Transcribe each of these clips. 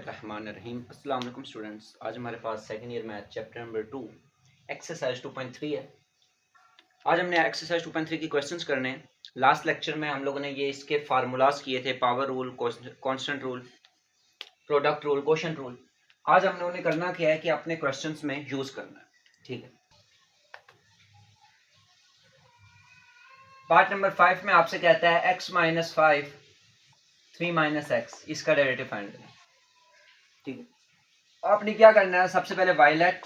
बिस्मिल्लाहिर्रहमानिर्रहीम। अस्सलाम वालेकुम स्टूडेंट्स। आज हमारे पास second year math chapter number 2 exercise 2.3 है। आज हमने एक्सरसाइज 2.3 की क्वेश्चंस करने हैं। लास्ट लेक्चर में हम लोगों ने ये इसके फार्मूलाज किए थे, power rule, constant rule, product rule, quotient rule. आज हमने उन्हें करना क्या है कि अपने क्वेश्चंस में यूज करना है। ठीक है, पार्ट नंबर 5 में आपसे कहता है x माइनस 5 3 माइनस एक्स, इसका डेरिवेटिव फाइंड करें। ठीक है, आपने क्या करना है, सबसे पहले y let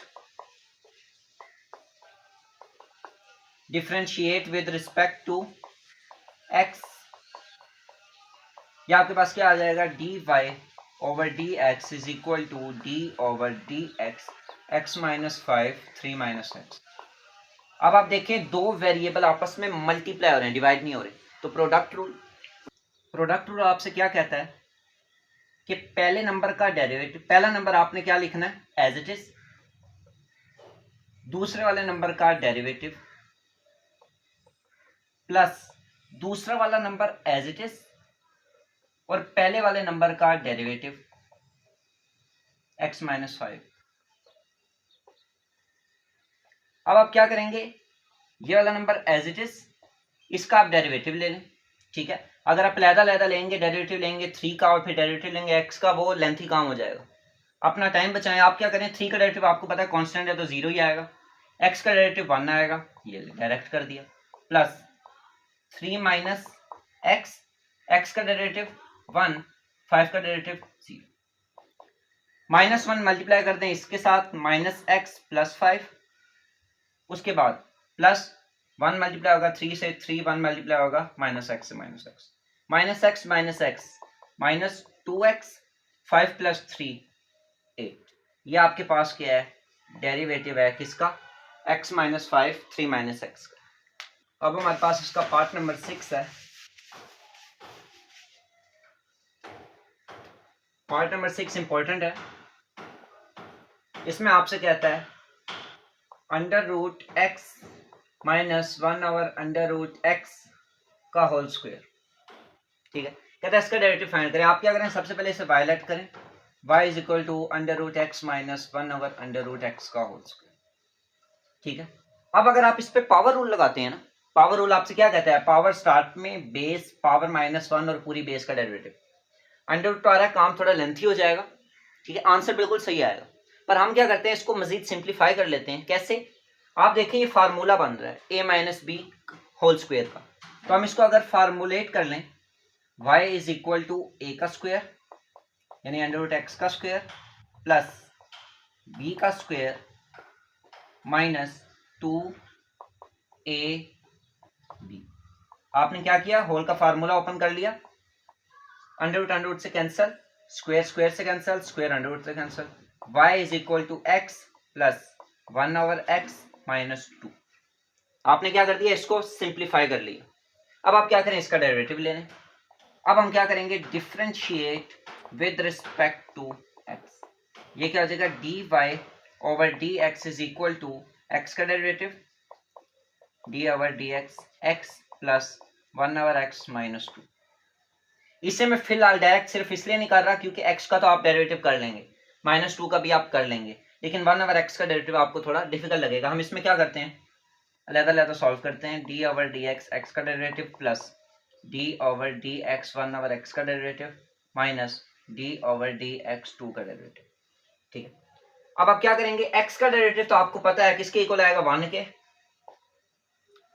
differentiate with respect to x, या आपके पास क्या आ जाएगा, d y over d x is equal to d over d x, x minus 5 3 minus x. अब आप देखें दो वेरिएबल आपस में मल्टीप्लाई हो रहे हैं, डिवाइड नहीं हो रहे। तो प्रोडक्ट रूल आपसे क्या कहता है कि पहले नंबर का डेरिवेटिव, पहला नंबर आपने क्या लिखना है एज इट इज, दूसरे वाले नंबर का डेरिवेटिव प्लस दूसरा वाला नंबर एज इट इज और पहले वाले नंबर का डेरिवेटिव x माइनस 5। अब आप क्या करेंगे, ये वाला नंबर एज इट इज, इसका आप डेरिवेटिव ले लें। ठीक है, अगर आप लहदा लेंगे, डेरिवेटिव लेंगे 3 का और फिर डेरिवेटिव लेंगे x का, वो लेंथी काम हो जाएगा। अपना टाइम बचाएं। आप क्या करें, 3 का डेरिवेटिव आपको पता है कांस्टेंट है तो 0 ही आएगा, x का डेरिवेटिव 1 आएगा, ये डायरेक्ट कर दिया, प्लस 3 माइनस एक्स, एक्स का डेरिवेटिव 1, 5 का डेरिवेटिव 0, माइनस 1 मल्टीप्लाई कर दें इसके साथ, माइनस एक्स प्लस 5, उसके बाद प्लस 1 मल्टीप्लाई होगा 3 से, 3 1 मल्टीप्लाई होगा माइनस एक्स से, minus x minus x minus x minus 2x, 5 plus 3 8। ये आपके पास क्या है, डेरिवेटिव है किसका, x माइनस 5 3 माइनस एक्स का। अब हमारे पास इसका पार्ट नंबर 6 है। पार्ट नंबर 6 इंपॉर्टेंट है। इसमें आपसे कहता है under root x minus 1 over under root x का होल स्क्वायर। ठीक है, कहता है इसका डेरिवेटिव फाइंड करें। आप क्या करें, सबसे पहले इसे वायलेट करें, y is equal to under root x minus 1 over under root x का होल स्क्वायर। ठीक है, अब अगर आप इस पे पावर रूल लगाते हैं ना, पावर रूल आपसे क्या कहता है, पावर स्टार्ट में बेस पावर माइनस 1 और पूरी बेस का डेरिवेटिव। अंडर रूट आ रहा है, काम थोड़ा लेंथी हो जाएगा। ठीक है, आंसर बिल्कुल सही आएगा, पर हम क्या करते हैं, इसको मजीद सिंप्लीफाई कर लेते हैं। कैसे, आप देखें ये फार्मूला बन रहा है a minus b whole square का, तो हम इसको अगर फार्मूलेट कर लें, y is equal to a का स्क्वायर यानी अंडर रूट एक्स का स्क्वायर प्लस b का स्क्वायर माइनस 2ab। आपने क्या किया, होल का फार्मूला ओपन कर लिया, अंडर रूट से कैंसिल, स्क्वायर स्क्वायर से कैंसिल, स्क्वायर अंडर रूट से cancel, y is equal to x plus 1 over x minus 2। आपने क्या कर दिया, इसको सिंप्लीफाई कर लिया। अब आप क्या करें, इसका डेरिवेटिव ले लें। अब हम क्या करेंगे, differentiate with respect to x। ये क्या हो जाएगा, d y over d x is equal to x का derivative d over d x, x plus 1 over x minus 2। इसे मैं फिलहाल डायरेक्ट सिर्फ इसलिए नहीं कर रहा क्योंकि x का तो आप डेरिवेटिव कर लेंगे, माइनस 2 का भी आप कर लेंगे, लेकिन 1 ओवर एक्स का डेरिवेटिव आपको थोड़ा डिफिकल्ट लगेगा। हम इसमें क्या करते हैं, अलग-अलग सॉल्व करते हैं। D over d x, x का derivative plus d over d x 1 over x का derivative minus d over d x 2 का डेरिवेटिव। ठीक है, अब आप क्या करेंगे, x का डेरिवेटिव तो आपको पता है किसके इक्वल आएगा, 1 के,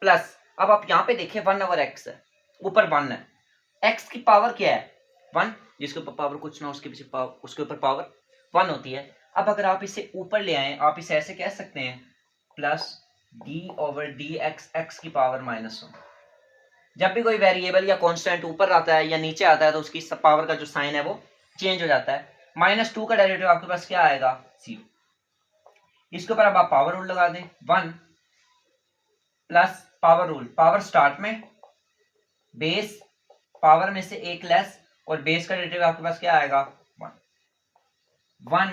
प्लस अब आप यहाँ पे देखिए 1 ओवर एक्स है, ऊपर 1 है, x की पावर क्या है 1, जिसके ऊपर पावर कुछ ना उसके पीछे पावर, उसके ऊपर पावर 1 होती है। अब अगर आप इसे ऊपर ले आए, आप इसे ऐसे कह सकते हैं plus d over d x, x की पावर माइनस 1। जब भी कोई वेरिएबल या कांस्टेंट ऊपर आता है या नीचे आता है तो उसकी पावर का जो साइन है वो चेंज हो जाता है। माइनस 2 का डेरिवेटिव आपके पास क्या आएगा, 0। इसके ऊपर अब आप पावर रूल लगा दें, 1 plus power rule, power start में बेस पावर में से एक लेस और बेस का डेरिवेटिव आपके पास क्या आएगा, 1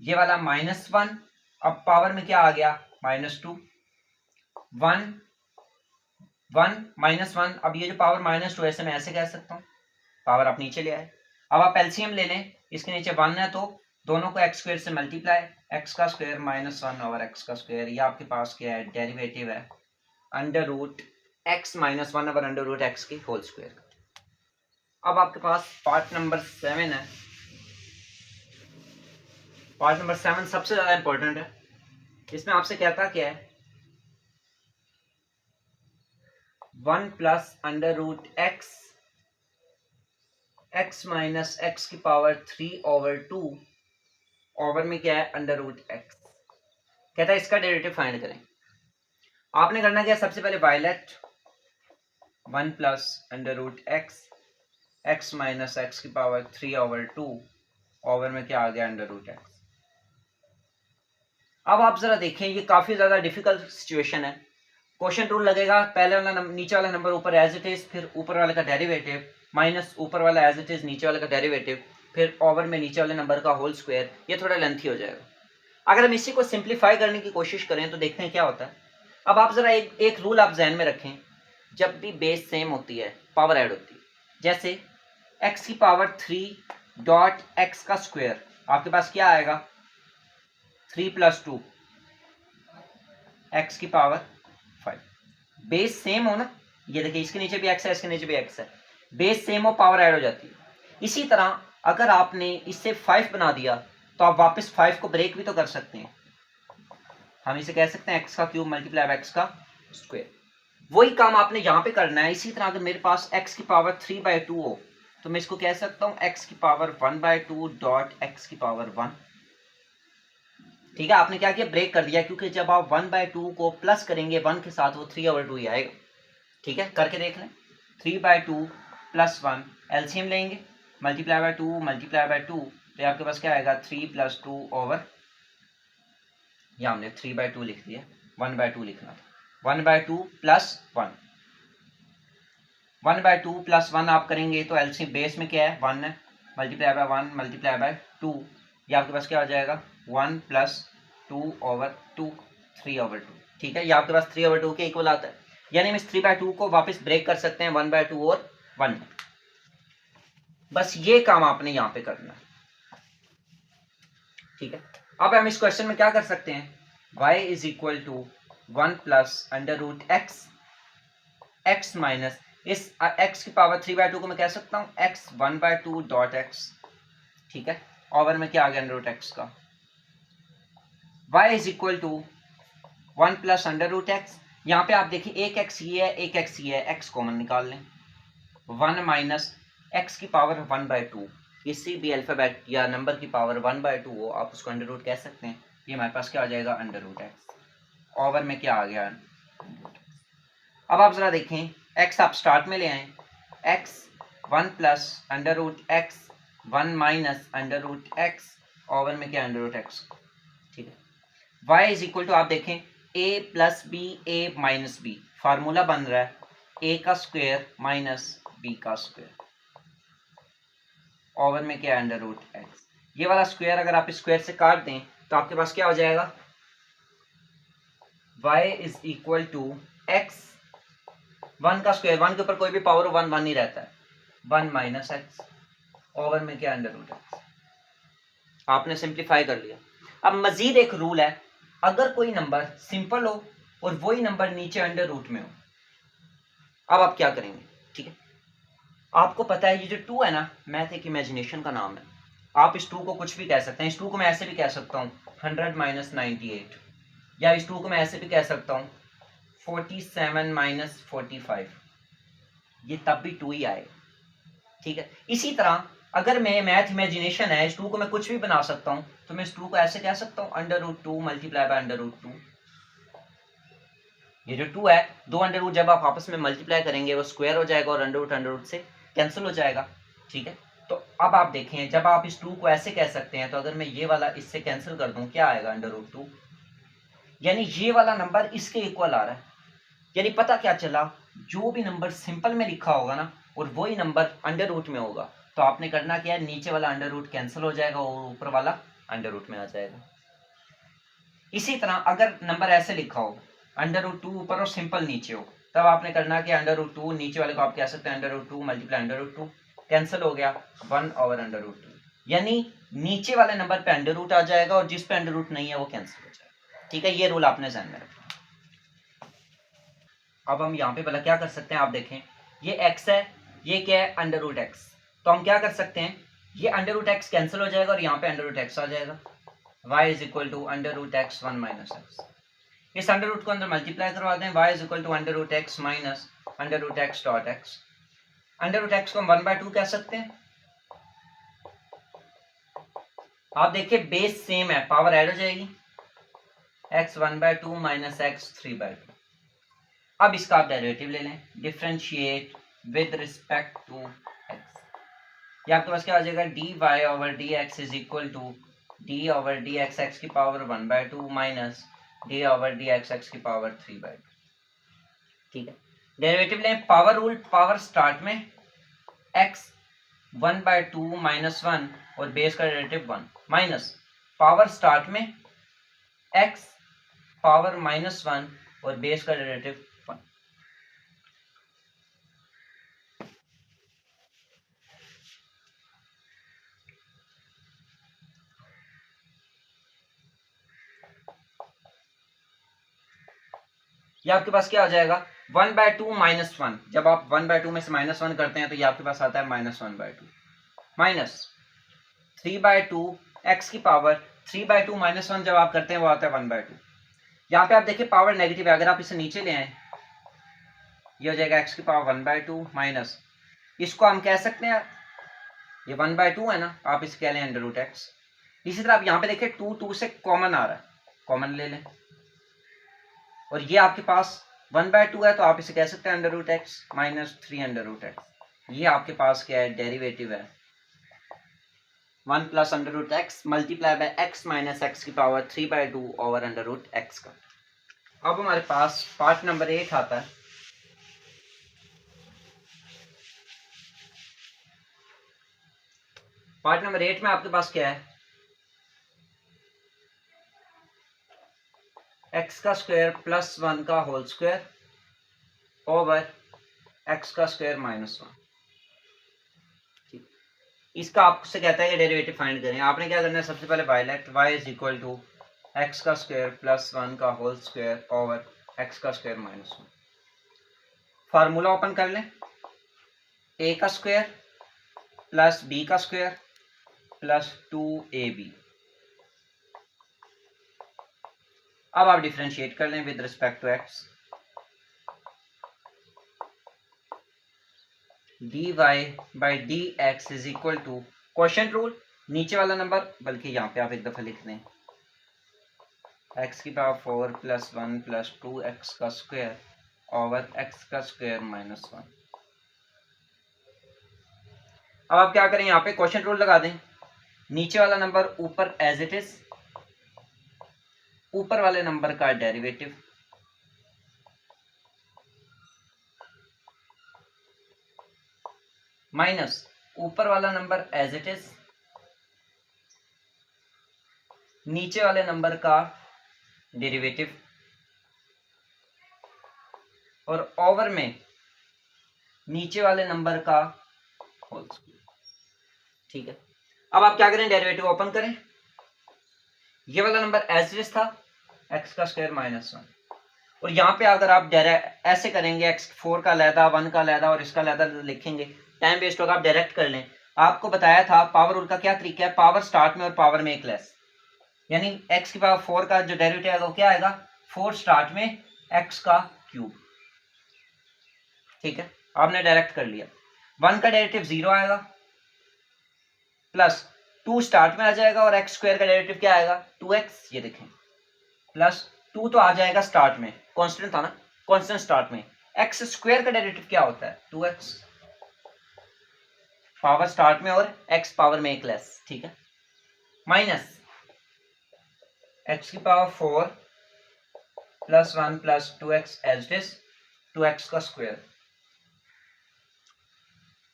ये वाला माइनस 1, अब पावर में क्या आ गया, माइनस 2, 1 1 माइनस 1, अब ये जो पावर माइनस 2 ऐसे मैं ऐसे कह सकता हूं, पावर आप नीचे ले आए। अब आप एलसीएम ले लें, इसके नीचे 1 है तो दोनों को एक्स स्क्वायर से मल्टीप्लाई, एक्स का स्क्वायर माइनस 1 ओवर एक्स का स्क्वायर, ये आपके पास क्या है, डेरिवेटिव है under root x minus 1 over under root x की होल स्क्वायर। अब आपके पास पार्ट नंबर 7 है। पार्ट नंबर 7 सबसे ज्यादा इंपॉर्टेंट है। इसमें आपसे कहता क्या है, 1 plus under root x x minus x की पावर 3 ओवर 2 ओवर में क्या है, अंडर रूट एक्स। कहता है इसका डेरिवेटिव फाइंड करें। आपने करना क्या, सबसे पहले y let 1 plus under root x x minus x की पावर 3 ओवर 2 ओवर में क्या आ गया, अंडर रूट एक्स। अब आप जरा देखें, ये काफी ज्यादा डिफिकल्ट सिचुएशन है। क्वेश्चन रूल लगेगा, पहले वाला नीचे वाला नंबर ऊपर एज इट इज, फिर ऊपर वाले का डेरिवेटिव माइनस ऊपर वाला एज इट इज नीचे वाले का डेरिवेटिव, फिर ओवर में नीचे वाले नंबर का होल स्क्वायर। ये थोड़ा लेंथी हो जाएगा। अगर हम इसी को सिंप्लीफाई करने की कोशिश करें तो देखते हैं क्या होता है। अब आप जरा एक रूल आप जहन में रखें, जब भी बेस सेम होती है पावर ऐड होती है। जैसे x की पावर 3 डॉट एक्स का स्क्वायर, आपके पास क्या आएगा, 3 प्लस 2 एक्स की पावर 5। बेस सेम हो ना, ये देखिए इसके नीचे भी x है, इसके नीचे भी x है, बेस सेम हो पावर ऐड हो जाती है। इसी तरह अगर आपने इससे 5 बना दिया तो आप वापस 5 को ब्रेक भी तो कर सकते हैं। हम इसे कह सकते हैं x का क्यूब मल्टीप्लाई बाय x का स्क्वायर। वही काम आपने यहां पे करना है। इसी तरह अगर मेरे पास x की पावर 3/2 हो तो मैं इसको कह सकता हूं x की पावर 1/2 डॉट x की पावर 1। ठीक है, आपने क्या किया, ब्रेक कर दिया, क्योंकि जब आप 1/2 को प्लस करेंगे 1 के साथ वो 3/2 ही आएगा। ठीक है, करके देख लें। 3/2 प्लस 1 एलसीएम लेंगे, मल्टीप्लाई बाय 2 मल्टीप्लाई बाय 2, तो आपके पास क्या आएगा, 3 प्लस 2 ओवर, यहां हमने 3/2 लिख दिया, 1/2 लिखना था, 1/2 प्लस 1, 1/2 प्लस 1 आप करेंगे तो एलसीएम बेस में क्या है, 1 है, मल्टीप्लाई बाय 1 मल्टीप्लाई बाय 2, ये आपके पास क्या हो जाएगा, 1 प्लस 2 ओवर 2, 3/2। ठीक है, ये आपके पास 3/2 के इक्वल आता है। यानी हम इस 3/2 को वापस ब्रेक कर सकते हैं 1/2 और 1 में। बस ये काम आपने यहां पे करना है। ठीक है, अब हम इस क्वेश्चन में क्या कर सकते हैं, y is equal to 1 plus under root x x minus इस x की पावर 3/2 को मैं कह सकता हूं x 1/2 डॉट x। ठीक है, ओवर में क्या आ गया, अंडर रूट एक्स का। y is equal to 1 plus under root x, यहाँ पे आप देखिए एक x ये है, एक x ये है, x कॉमन निकाल लें, 1 माइनस x की पावर 1/2, किसी भी अल्फाबेट या नंबर की पावर 1/2 हो आप उसको अंडर रूट कह सकते हैं। ये हमारे पास क्या आ जाएगा, अंडर रूट एक्स, ओवर में क्या आ गया। अब आप जरा देखें, x आप स्टार्ट में ले आए, x 1 plus under root x 1 minus under root x, over में क्या, अंडर रूट एक्स। ठीक है, y इज इक्वल टू आप देखें a plus b a minus b, formula बन रहा है a का स्क्वायर माइनस b का स्क्वायर, ओवर में क्या है, अंडर रूट एक्स। ये वाला स्क्वायर अगर आप स्क्वायर से काट दें तो आपके पास क्या हो जाएगा, y is equal to x 1 का स्क्वायर, 1 के ऊपर कोई भी पावर 1 1 ही रहता है, 1 माइनस एक्स, ओवर में क्या, अंडर रूट एक्स। आपने सिंप्लीफाई कर लिया। अब मजीद एक रूल है, अगर कोई नंबर सिंपल हो और वही नंबर नीचे अंडर रूट में हो, अब आप क्या करेंगे। ठीक है, आपको पता है ये जो 2 है ना, मैथ एक इमेजिनेशन का नाम है। आप इस 2 को कुछ भी कह सकते हैं। इस 2 को मैं ऐसे भी कह सकता हूँ 100 माइनस 98, या इस 2 को मैं ऐसे भी कह सकता हूँ 47 माइनस 45, ये तब भी 2 ही आएगा। ठीक है, इसी तरह अगर मैं मैथ इमेजिनेशन है, इस 2 को मैं कुछ भी बना सकता हूँ, तो मैं इस 2 को ऐसे कह सकता हूँ under root 2 multiply by under root 2। ये जो 2 है, दो अंडर रूट जब आप आपस में मल्टीप्लाई करेंगे वो स्क्वायर हो जाएगा और अंडर रूट से कैंसिल हो जाएगा। ठीक है, तो अब आप देखें, जब आप इस 2 को ऐसे कह सकते हैं तो अगर मैं ये वाला इससे कैंसिल कर दूं, क्या आएगा, अंडर रूट 2, यानी ये वाला नंबर इसके इक्वल आ रहा है। यानी पता क्या चला, जो भी नंबर सिंपल में लिखा होगा ना और वही नंबर अंडर रूट में होगा, तो आपने करना क्या है, नीचे वाला अंडर रूट कैंसिल हो जाएगा और ऊपर वाला अंडर रूट में आ जाएगा। इसी तरह अगर नंबर ऐसे लिखा हो, अंडर रूट 2 ऊपर और सिंपल नीचे हो, तब आपने करना कि अंडर रूट 2 नीचे वाले को आप कह सकते हैं under root 2 multiply under root 2, cancel हो गया 1 ओवर अंडर रूट 2। यानी नीचे वाले नंबर पे अंडर रूट आ जाएगा और जिस पे अंडर रूट नहीं है वो कैंसिल हो जाएगा। ठीक है, ये रूल आपने ध्यान में रखना। अब हम यहाँ पे भला क्या कर सकते हैं, आप देखें ये x है, ये क्या है अंडर रूट एक्स, तो हम क्या कर सकते हैं, ये अंडर रूट एक्स कैंसिल हो जाएगा और यहाँ पे अंडर रूट एक्स आ जाएगा। y is equal to under root x 1 minus x, इस अंडर रूट को अंदर मल्टीप्लाई करवा दें, y is equal to under root x minus under root x dot x. Under root x को हम 1/2 कह सकते हैं। आप देखिए बेस सेम है, पावर ऐड हो जाएगी, x 1/2 माइनस एक्स 3/2। अब इसका आप डेरिवेटिव ले लें, differentiate with respect to x, ये आपके पास क्या आ जाएगा, dy over dx is equal to d over dx x की power 1/2 minus d over dx x की पावर 3/2। ठीक है, डेरिवेटिव लें, पावर रूल, पावर स्टार्ट में x 1/2 माइनस 1 और बेस का डेरिवेटिव 1 माइनस पावर स्टार्ट में x पावर माइनस 1 और बेस का डेरिवेटिव 1। ये आपके पास क्या आ जाएगा, 1/2 माइनस 1, जब आप 1/2 में से माइनस 1 करते हैं तो ये आपके पास आता है माइनस 1/2 माइनस 3/2 x की पावर 3/2 माइनस 1 जब आप करते हैं वो आता है 1/2। यहाँ पे आप देखिए पावर नेगेटिव है, अगर आप इसे नीचे ले आए ये हो जाएगा x की पावर 1/2 माइनस, इसको हम कह सकते हैं ये 1/2 है ना, आप इसे कह लें अंडर रूट एक्स। इसी तरह आप यहाँ पे देखिए 2 से कॉमन आ रहा है, कॉमन ले लें और ये आपके पास 1/2 है तो आप इसे कह सकते हैं under root x minus 3 under root x. ये आपके पास क्या है, डेरिवेटिव है 1 plus under root x multiply by x minus x की power 3/2 over under root x का। अब हमारे पास पार्ट नंबर 8 आता है। पार्ट नंबर 8 में आपके पास क्या है, एक्स का स्क्वायर प्लस 1 का होल स्क्वायर ओवर एक्स का स्क्वायर माइनस 1। इसका आपसे कहता है ये डेरिवेटिव फाइंड करें। आपने क्या करना है, सबसे पहले y let, y is equal to x का स्क्वायर प्लस 1 का होल स्क्वायर ओवर एक्स का स्क्वायर माइनस 1। फार्मूला ओपन कर लें, a का स्क्वायर प्लस b का स्क्वायर प्लस 2ab। अब आप डिफरेंशिएट कर लें with respect to x, dy by d x is equal to quotient rule, नीचे वाला नंबर, बल्कि यहाँ पे आप एक दफा लिख दें x की पावर 4 प्लस 1 प्लस 2x का स्क्वायर ओवर x का स्क्वायर माइनस 1। अब आप क्या करें, यहाँ पे क्वोशिएंट रूल लगा दें, नीचे वाला नंबर ऊपर एज इट इज, ऊपर वाले नंबर का डेरिवेटिव माइनस ऊपर वाला नंबर एज इट इज, नीचे वाले नंबर का डेरिवेटिव और ओवर में नीचे वाले नंबर का होल स्क्वायर। ठीक है, अब आप क्या करें, डेरिवेटिव ओपन करें, ये वाला नंबर एज इट इज था एक्स का स्क्वायर माइनस 1, और यहाँ पे अगर आप ऐसे करेंगे एक्स 4 का लैदा 1 का लैदा और इसका लैदा लिखेंगे, टाइम वेस्ट होगा, आप डायरेक्ट कर लें। आपको बताया था पावर रूल का क्या तरीका है, पावर स्टार्ट में और पावर में एक लेस, यानी x की पावर 4 का जो डेरिवेटिव आएगा वो क्या आएगा, 4 स्टार्ट में x का क्यूब। ठीक है, आपने डायरेक्ट कर लिया, 1 का डेरिवेटिव 0 आएगा प्लस 2 स्टार्ट में आ जाएगा और x स्क्वायर का डेरिवेटिव क्या आएगा 2x, ये देखें प्लस 2 तो आ जाएगा स्टार्ट में, कांस्टेंट था ना, कांस्टेंट स्टार्ट में, x स्क्वायर का डेरिवेटिव क्या होता है 2x, पावर स्टार्ट में और x पावर में एक लेस। ठीक है, माइनस x की power 4 plus 1 plus 2x as it is 2x का स्क्वायर,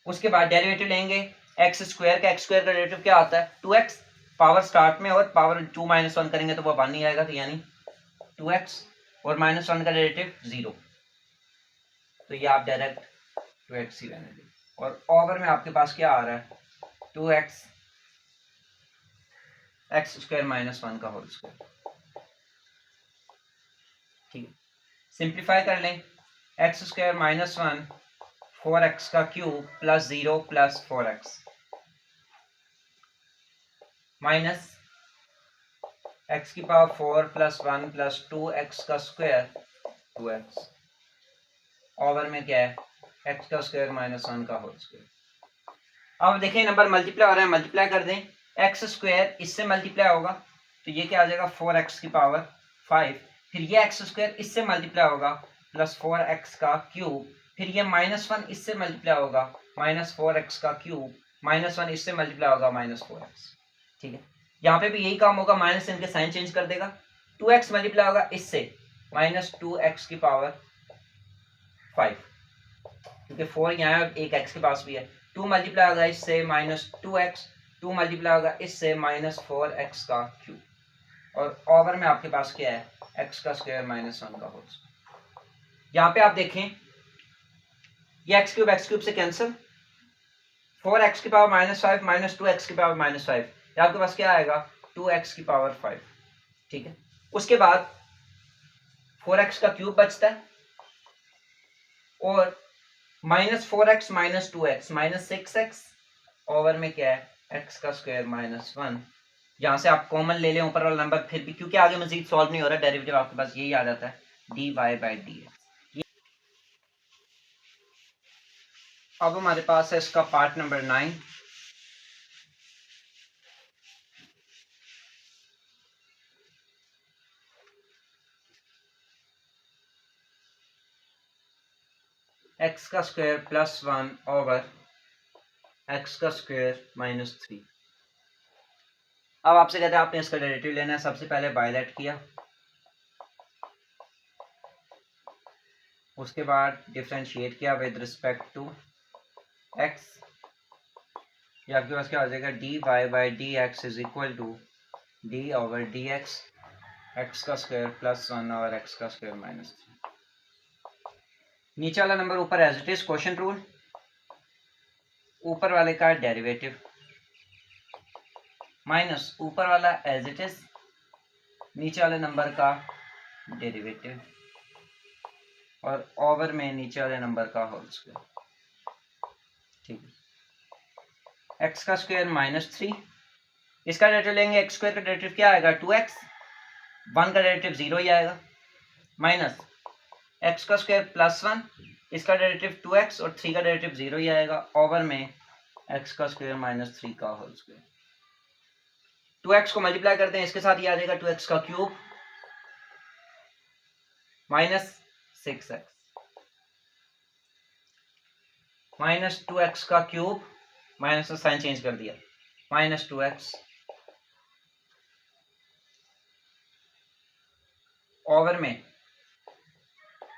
उसके बाद डेरिवेटिव लेंगे एक्स स्क्वायर का, एक्स स्क्वायर का डेरिवेटिव क्या आता है 2x, पावर स्टार्ट में और पावर 2 माइनस 1 करेंगे तो वो 1 नहीं आएगा, तो यानी 2x और माइनस 1 का डेरिवेटिव 0, तो ये आप डायरेक्ट 2x ही रहने दें, और ओवर में आपके पास क्या आ रहा है 2x एक्स स्क्वायर माइनस 1 का होल स्क्वायर। ठीक है, सिंप्लीफाई कर लें। एक्स स्क्वायर माइनस 1 4x का cube plus 0 plus 4x minus x की पावर 4 प्लस 1 प्लस 2x का स्क्वायर 2x ओवर में क्या है x का स्क्वायर माइनस 1 का होल स्क्वायर। अब देखिए नंबर मल्टीप्लाई हो रहा है, मल्टीप्लाई कर दें। x स्क्वायर इससे मल्टीप्लाई होगा तो ये क्या आ जाएगा 4x की पावर 5, फिर ये x स्क्वायर इससे मल्टीप्लाई होगा प्लस 4x का क्यूब, फिर ये माइनस 1 इससे मल्टीप्लाई होगा माइनस 4x का क्यूब, माइनस 1 इससे मल्टीप्लाई होगा माइनस 4x। ठीक है, यहाँ पे भी यही काम होगा, माइनस इनके साइन चेंज कर देगा। 2x मल्टीप्लाई होगा इससे माइनस 2x की पावर 5, क्योंकि 4 यहाँ है, एक x के पास भी है। 2 मल्टीप्लाई होगा इससे माइनस 2x, 2 मल्टीप्लाई होगा इससे माइनस 4x का क्यूब, और ओवर में आपके पास क्या है x का स्क्वायर माइनस 1 का होल स्क्वायर। यहाँ पे आप देखें ये x क्यूब से कैंसिल, 4x की पावर माइनस 5 माइनस 2x की पावर माइनस 5, आपके पास क्या आएगा 2x की पावर 5। ठीक है, उसके बाद 4x का क्यूब बचता है और minus 4x minus 2x minus 6x over में क्या है x का स्क्वायर माइनस 1। यहां से आप कॉमन ले लें ऊपर वाला नंबर, फिर भी क्योंकि आगे मजीद सॉल्व नहीं हो रहा, डेरिवेटिव आपके पास यही आ जाता है dy बाई dx। अब हमारे पास है इसका पार्ट नंबर 9। x का स्क्वायर प्लस 1 ओवर x का स्क्वायर माइनस 3। अब आपसे कहते हैं आपने इसका डेरिवेटिव लेना है। सबसे पहले बायलेट किया, उसके बाद डिफरेंशिएट किया विद रिस्पेक्ट टू x, ये आपके पास क्या हो जाएगा dy by d x is equal to d over d x का स्क्वायर प्लस 1 और x का स्क्वायर माइनस 3। नीचे वाला नंबर ऊपर as it is, quotient rule, ऊपर वाले का डेरिवेटिव माइनस ऊपर वाला एज इट इज, नीचे वाले नंबर का डेरिवेटिव और ओवर में नीचे वाले नंबर का होल स्क्वायर। ठीक है, x का स्क्वायर माइनस 3, इसका डेरिवेटिव लेंगे, x स्क्वायर का डेरिवेटिव क्या आएगा 2x, 1 का डेरिवेटिव 0 ही आएगा, माइनस x का स्क्वायर प्लस 1, इसका डेरिवेटिव 2x और 3 का डेरिवेटिव 0 ही आएगा, ओवर में x का स्क्वायर माइनस 3 का होल स्क्वायर। 2x को मल्टीप्लाई करते हैं इसके साथ, ये आ जाएगा 2x का cube minus 6x minus 2x का क्यूब, माइनस का साइन चेंज कर दिया, माइनस 2x ओवर में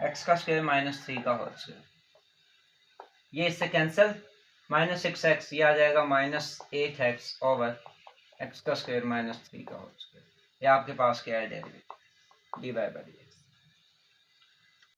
x का स्क्वायर माइनस 3 का होल स्क्वायर। ये इससे कैंसिल, माइनस 6x, ये आ जाएगा माइनस 8x ओवर x का स्क्वायर माइनस 3 का होल स्क्वायर। ये आपके पास क्या है डेरिवेटिव dy बाई डी।